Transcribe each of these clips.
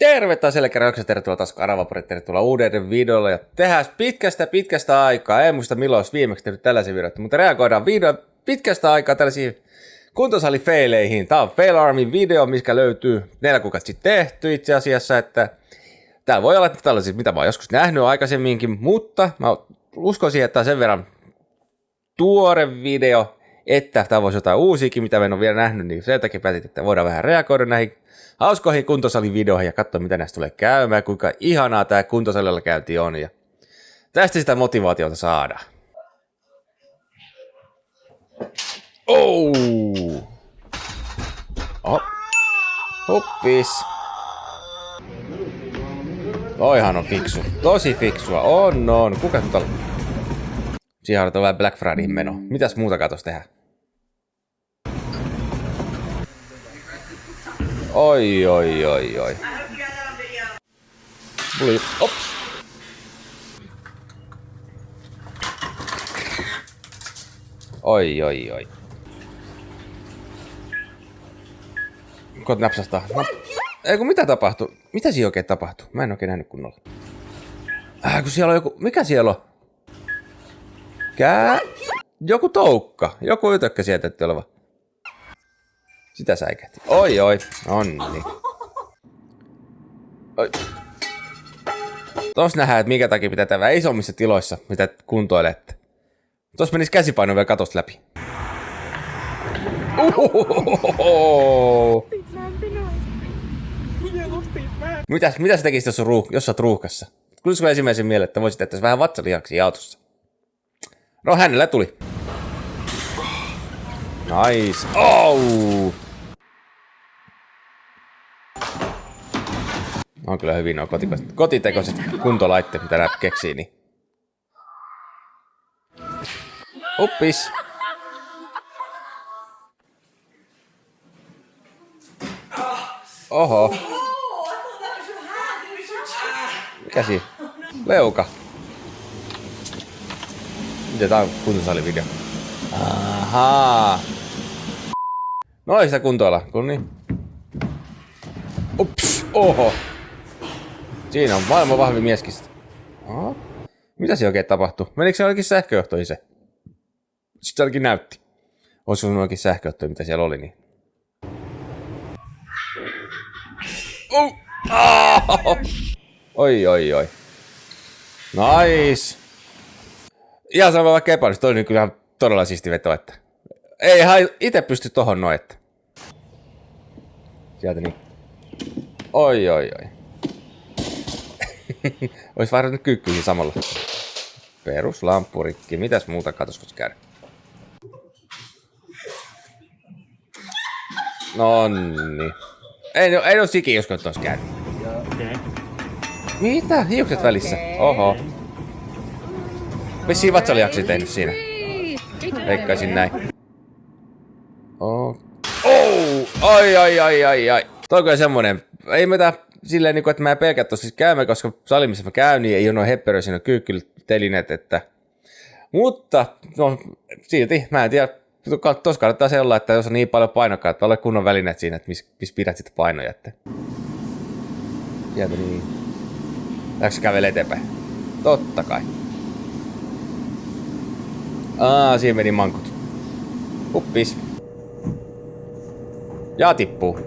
Terve taas jälleen kerran, tervetuloa taas Karavaporit, tervetuloa uuden videolla ja tehdään pitkästä aikaa, en muista milloin olisi viimeksi tehnyt tällaisia videoita, mutta reagoidaan pitkästä aikaa tällaisiin kuntosalifeileihin. Tää on Fail Army video, mikä löytyy 4 kuukautta sitten tehty itse asiassa, että täällä voi olla tällaisia, mitä mä oon joskus nähnyt aikaisemminkin, mutta mä uskoisin, että tää on sen verran tuore video, että tää voisi jotain uusiakin, mitä mä en ole vielä nähnyt, niin sen takia päätin, että voidaan vähän reagoida näihin hauskoihin kuntosalivideoihin ja katsoa, mitä näistä tulee käymään, kuinka ihanaa tää kuntosalilla käynti on, ja tästä sitä motivaatiota saadaan. Oh! Huppis! Toihan on fiksu, tosi fiksua, on. Kuka nyt on? Siihen on vähän Black Fridayin meno. Mitäs muuta katos tehdä? Oi. Tuli, ops. Oi. Kot napsahtaa. Eiku, mitä tapahtuu? Mitä siinä oikein tapahtuu? Mä en oikein nähnyt kunnolla. Kun siellä on joku... Mikä siellä on? Joku toukka. Joku ytökkä sieltä oleva. Sitä säikähti. Oi. Onni. Oi. Tuossa nähdään, että minkä takia pitää tehdä isommissa tiloissa, mitä kuntoilette. Tuossa menisi käsipaino vielä katosta läpi. Mitä sä tekisit, jos sä oot ruuhkassa? Tulisiko ensimmäisen mieleen, että voisit tehdä vähän vatsalihaksia autossa? No, hänellä tuli. Nice. Oh! On kyllä hyvin nuo kotitekoiset kuntolaitteet, mitä nää keksii, niin. Uppis. Oho. Mikä siinä? Leuka. Miten tää on kuntosalivideo? Ahaa. No ei sitä kuntoilla, kun niin. Ups, oho. Siinä on maailman vahvin mieskistä. Aha. Mitä siinä oikein tapahtui? Menikö se olikin sähköjohtoihin se? Sitten se ainakin näytti. Olisiko se oikein sähköjohtoja, mitä siellä oli, niin. Oi. Nice. Ihan sama vaikka epäilys, toi on kyllä todella siisti veto, että ei ihan ite pysty tohon noin, että sieltä niin. Oi. Ois vaihdanut kyykkyihin samalla. Peruslampurikki, mitäs muuta katos voisi käydä? Nonni. Ei oo sikin, jos ois käynyt. Mitä? Hiukset välissä? Oho. Vissiin vatsalihaksi tehnyt siinä. Veikkaisin näin. Ai. Toi on kyllä semmonen. Ei meitä silleen niinku, että mä en pelkää tossa siis käymään, koska sali missä mä käyn, niin ei oo noin hepperöä siinä kyykkyltelineet, että. Mutta, no silti, mä en tiedä. Tossa kannattaa se olla, että jos on niin paljon painokkaa, että ole kunnon välineet siinä, että missä pidät sitä painoja, että. Sieltä niin. Lähdekö kävelee eteenpäin? Totta kai. Siihen meni mankut. Huppis. Ja tippuu.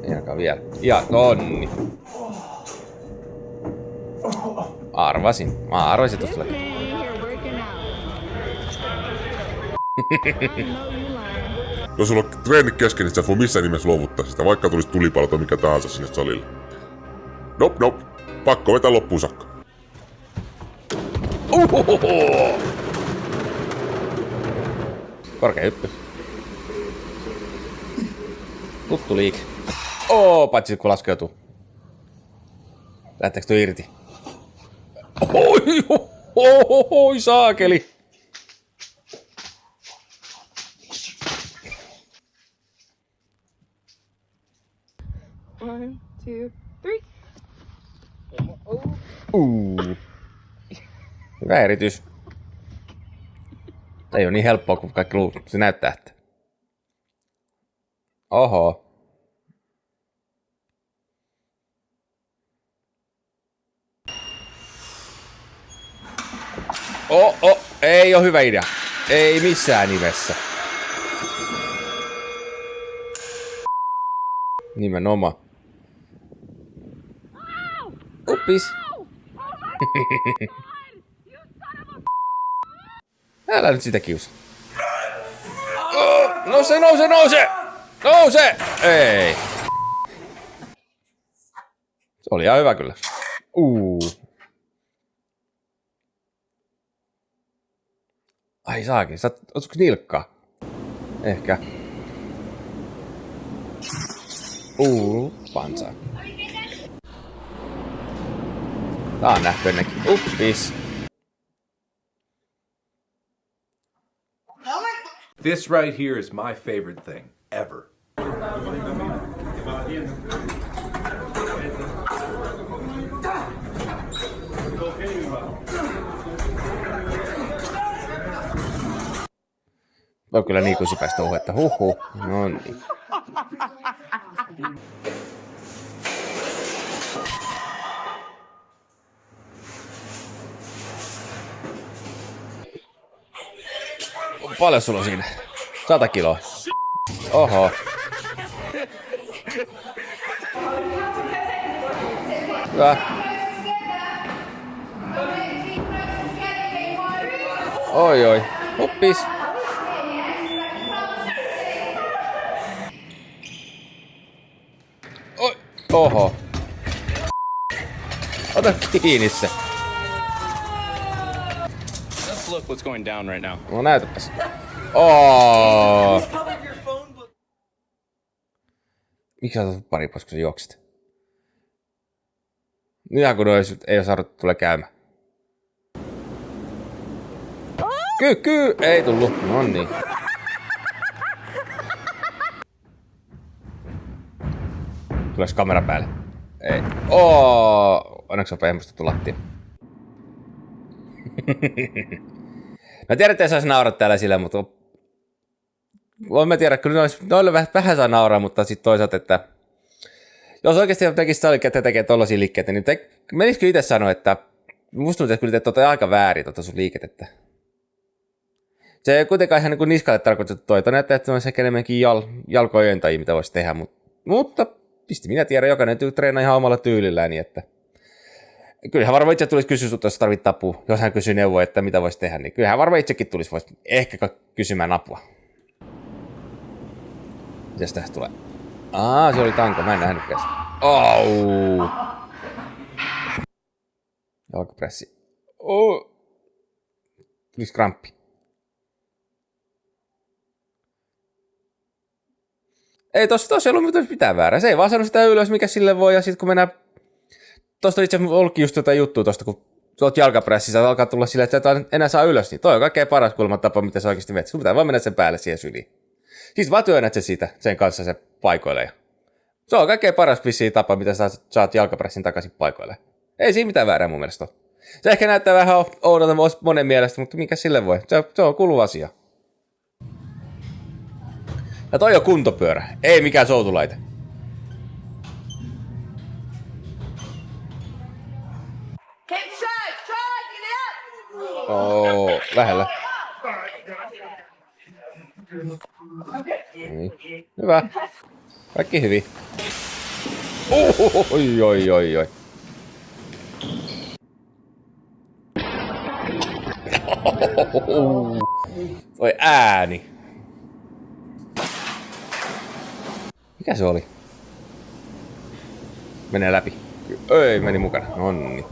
Ei ainakaan vielä. Ja onni. Arvasin, että tuosta tulee. Jos sulla on treenit kesken, niin sä et voi missään nimessä luovuttaa sitä, vaikka tulisi tulipalo tai mikä tahansa sinne salille. Nope. Pakko vetää loppuun saakka. Korkea hyppy. Tuttu liike. Paitsi kun laskeutuu. Lähteekö tuo irti? Oi, saakeli. One, two, three. Hyvä eritys. Ei ole niin helppoa kuin kaikki luulee. Se näyttää, että. Oho. Ei oo hyvä idea. Ei missään nimessä. Nimenomaan. Uppis. Älä nyt sitä kiusaa. Nouse! Nouse! Ei. Se oli ihan hyvä kyllä. Ai saakin, ootko nilkkaa? Ehkä. Pansa. Tää on nähty ennenkin. Uppis. This right here is my favorite thing ever. On kyllä niin kusipäistä touhua, että huhhuh. No niin. Paljon sulla on siinä? 100 kiloa. Oho. Hyvä. Oi. Uppis. Oi. Oho. Ota kiinni se. Let's look what's going down right now. No näytäpäs. Oh. Miksi sä otat pari pois, kun sä juoksit? Ihan kun ei oo saanut tulee käymään. Kyky! Ei tullu. Noniin. Tuleeks kamera päälle? Ei. Onneksi on pehmustettu lattia. Mä tiedän, että ei saisi nauraa täällä sillä, mutta mä tiedä, kyllä noille vähän saa nauraa, mutta sitten toisaalta, että jos oikeasti tekisi sallit, että tekee tollaisia liikkeitä, niin menisikö itse sanoa, että musta tuntuu, että kyllä teet aika väärin sun liikettä. Se ei kuitenkaan ihan niin niskalle tarkoitettu toi, näyttää, että se on ehkä enemmänkin jalkojentajia, mitä voisi tehdä, mutta pisti minä tiedän, jokainen treenaa ihan omalla tyylillään, niin että kyllähän varmaan itse tulisi kysyä sulta, jos tarvitset apua, jos hän kysyy neuvoa, että mitä voisi tehdä, niin kyllähän varmaan itsekin tulisi ehkä kysymään apua. Mitäs tästä tulee? Se oli tanko, mä en nähnytkään sitä. Jalkapressi. Tulis kramppi. Ei tossa ei ollut mitään väärää. Se ei vaan sanonut sitä ylös, mikä sille voi, ja sit kun mennään tosta itse asiassa ollutkin just jotain juttua tosta, kun oot jalkapressissä, alkaa tulla silleen, että sä et enää saa ylös, niin toi on kaikkein paras kulman tapa, mitä sä oikeasti vet. Sun pitää vaan mennä sen päälle siihen syliin. Siis vaan työnnät sen kanssa se paikoille. Se on kaikkein paras vissiin tapa, mitä sä saat jalkapressin takaisin paikoille. Ei siinä mitään väärää mun mielestä ole. Se ehkä näyttää vähän oudolta monen mielestä, mutta mikä sille voi? Se on kulu asia. Ja toi on kuntopyörä, ei mikään soutulaite. Lähellä. Niin. Hyvä. Kaikki hyvin. Oi. Toi ääni. Mikä se oli? Menee läpi. Ei, meni mukana. Nonni.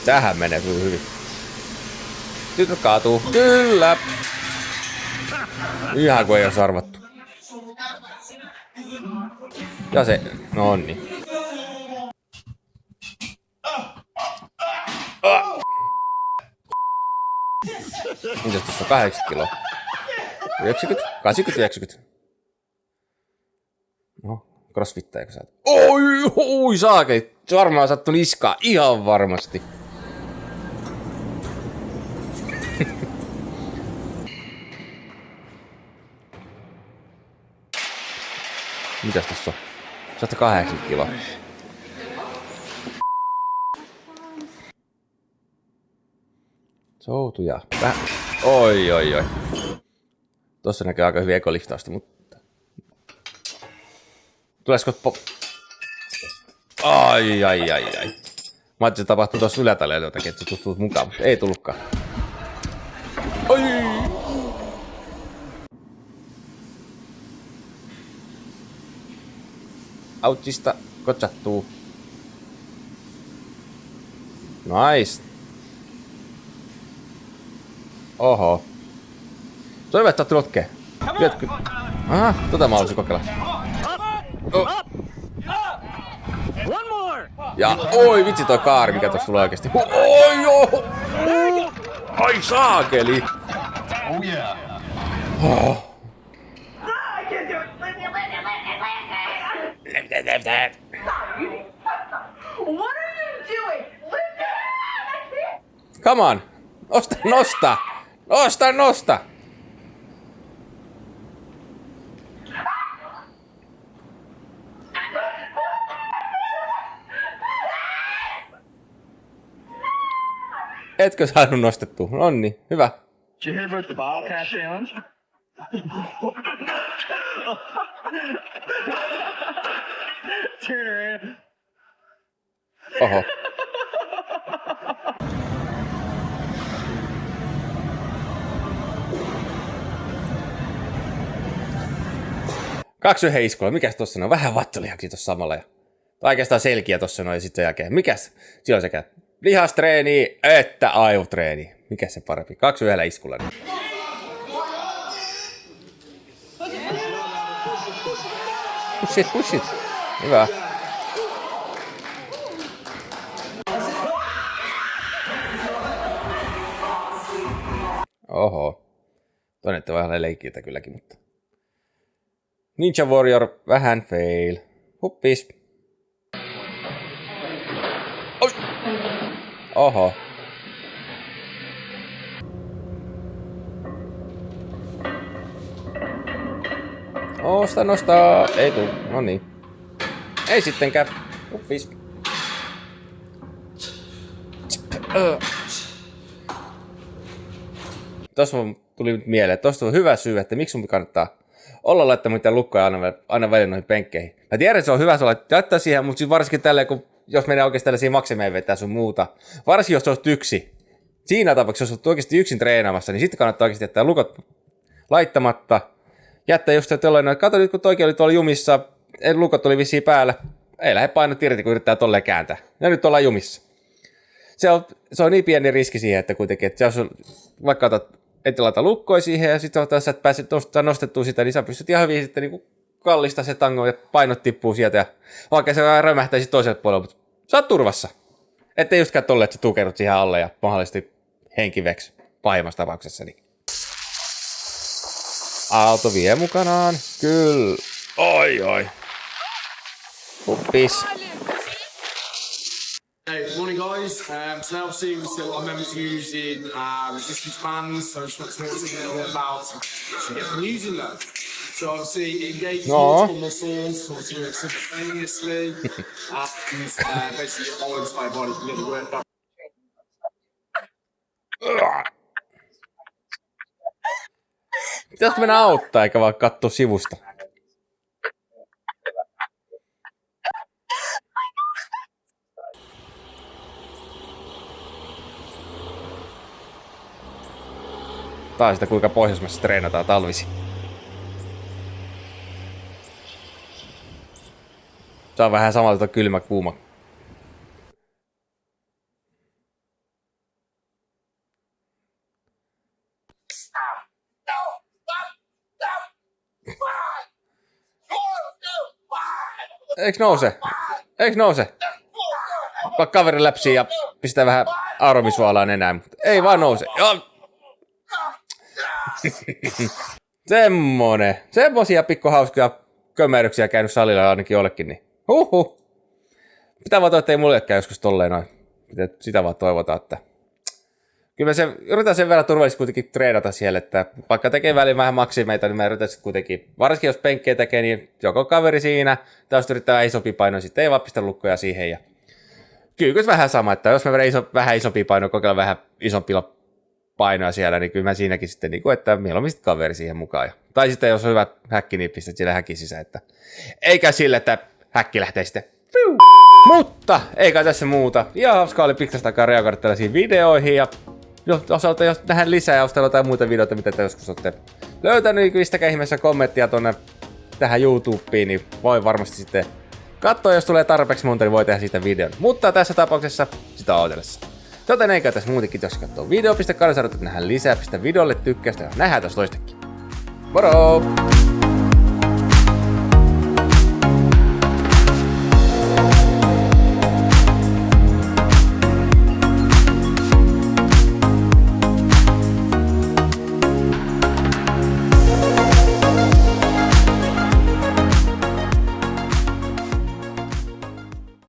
Tähän menee kyllä hyvin. Nyt kaatuu. Kyllä. Ihan kuin ei olisi arvattu. Ja se. Nonni. Mitäs tuossa on 80 kiloa? 90? 80, 90. No, crossfittaja, kun sä oot. Oi, saakeli. Se varmaan sattu niskaa. Ihan varmasti. Mitäs tossa on? 180 kiloa. Soutuja. Oi. Tossa näkyy aika hyvin ekoliftausta, mutta... Tulesko Ai. Mä ajattelin, että se tapahtuu tuossa ylätaleella jotakin, että se tulet mukaan, mutta ei tullutkaan. Ai! Autsista kotsattuu. Nice. Oho. Toivon, että oot notkee. Aha, tota mä haluaisin kokeilla. Oh. Ja oi vitsi toi kaari, mikä tossa tulee oikeesti. Oi joo! Ai saakeli! Oh. What are you doing? Come on! Nosta! Etkö saanut nostettua? Nonni, hyvä. Did you hear about the bottle cap challenge? Turn around. Oho. Kaksi yhden iskulla. Mikäs tossa on? Vähän vattolihakin tossa samalla. Oikeastaan selkiä tossa noin ja sitten sen jälkeen. Mikäs? Silloin sekä lihastreeni että aivotreeni. Mikäs se parempi? Kaksi yhdellä iskulla. Push it. Hyvä. Oho. Toinen, että vähän leikkiiltä kylläkin, mutta... Ninja Warrior, vähän fail. Huppis. Oi! Oho. Nosta. Ei tuu. No niin. Ei sittenkään. Huppis. Tuossa tuli nyt mieleen, että tuosta on hyvä syy, että miksi sun kannattaa olla laittamatta lukkoja aina välillä noihin penkkeihin. Mä tiedän, että se on hyvä se laittaa siihen, mutta siis varsinkin tälleen, kun jos menee oikeasti tällaisia maksimeen vetää sun muuta. Varsinkin jos olet yksi. Siinä tapauksessa, jos olet oikeasti yksin treenaamassa, niin sitten kannattaa oikeasti jättää lukot laittamatta. Jättää just tolleen, kato nyt kun toikin oli tuolla jumissa, lukot oli vissiin päällä. Ei lähde painot irti, kun yrittää tolleen kääntää. Ja nyt ollaan jumissa. Se on niin pieni riski siihen, että kuitenkin, että jos vaikka et laita lukkoja siihen ja sitten sä et pääse nostettua sitä, niin sä pystyt ihan hyvin sitten niin kallista se tango ja painot tippuu sieltä ja vaikka se rämähtäisi toiselle puolelle, mutta sä oot turvassa. Ettei justkaan tolle, että sä tukerut siihen alle ja mahdollisesti henkiveksi pahimmassa tapauksessa. Niin. Auto vie mukanaan. Kyllä. Oi. Huppis. Hey, morning guys. So now obviously we've got a lot of members using resistance bands, so I just want to talk to you a little bit about from using them. So obviously it engages multiple muscles, obviously simultaneously, and basically your whole entire body can get the work done. Pitäisikö mennä auttaa eikä vaan katsoa sivusta? Taas sitä kuinka Pohjoismaissa treenataan talvisi. Se on vähän samalta kylmä kuuma. Eiks nouse? Vaikka kaveri läpsii ja pistää vähän aromisuolaa nenään, mutta ei vaan nouse. Semmosia pikkuhauskoja kömmäryksiä käynyt salilla ainakin jollekin, niin Pitää vaan toivoa, ettei mullekaan joskus tolleen noin. Sitä vaan toivotaan, että... Kyllä mä yritän sen verran turvallisesti kuitenkin treenata siellä, että vaikka tekee väliin vähän maksimeita, niin mä yritän sitten kuitenkin, varsinkin jos penkkejä tekee, niin joko kaveri siinä, tai jos yrittää vähän isompi paino, sitten ei vaan pistä lukkoja siihen. Ja... Kyllä vähän sama, että jos mä vedän vähän isompi paino, kokeilla vähän isompilla painoa siellä, niin kyllä mä siinäkin sitten, niin kuin, että mieluummin sitten kaveri siihen mukaan. Tai sitten jos on hyvä häkki, niin pistät siellä häkin sisään, että eikä sille, että häkki lähtee sitten. Mutta eikä tässä muuta. Ihan hauskaa oli pitkästä aikaa reagoida tällaisiin videoihin ja jos nähdään lisää ja jos teillä on jotain muita videoita, mitä te joskus olette löytänyt, niin pistäkää ihmeessä kommenttia tuonne tähän YouTubeen, niin voi varmasti sitten katsoa, jos tulee tarpeeksi monta, niin voi tehdä siitä videon. Mutta tässä tapauksessa sitä odotellessa. Joten eikä tässä muutenkin, jos katsoo video, pistä kansanarvoita, että nähdään lisää, pistä videolle tykkäystä ja nähdään tässä toistekin. Moro!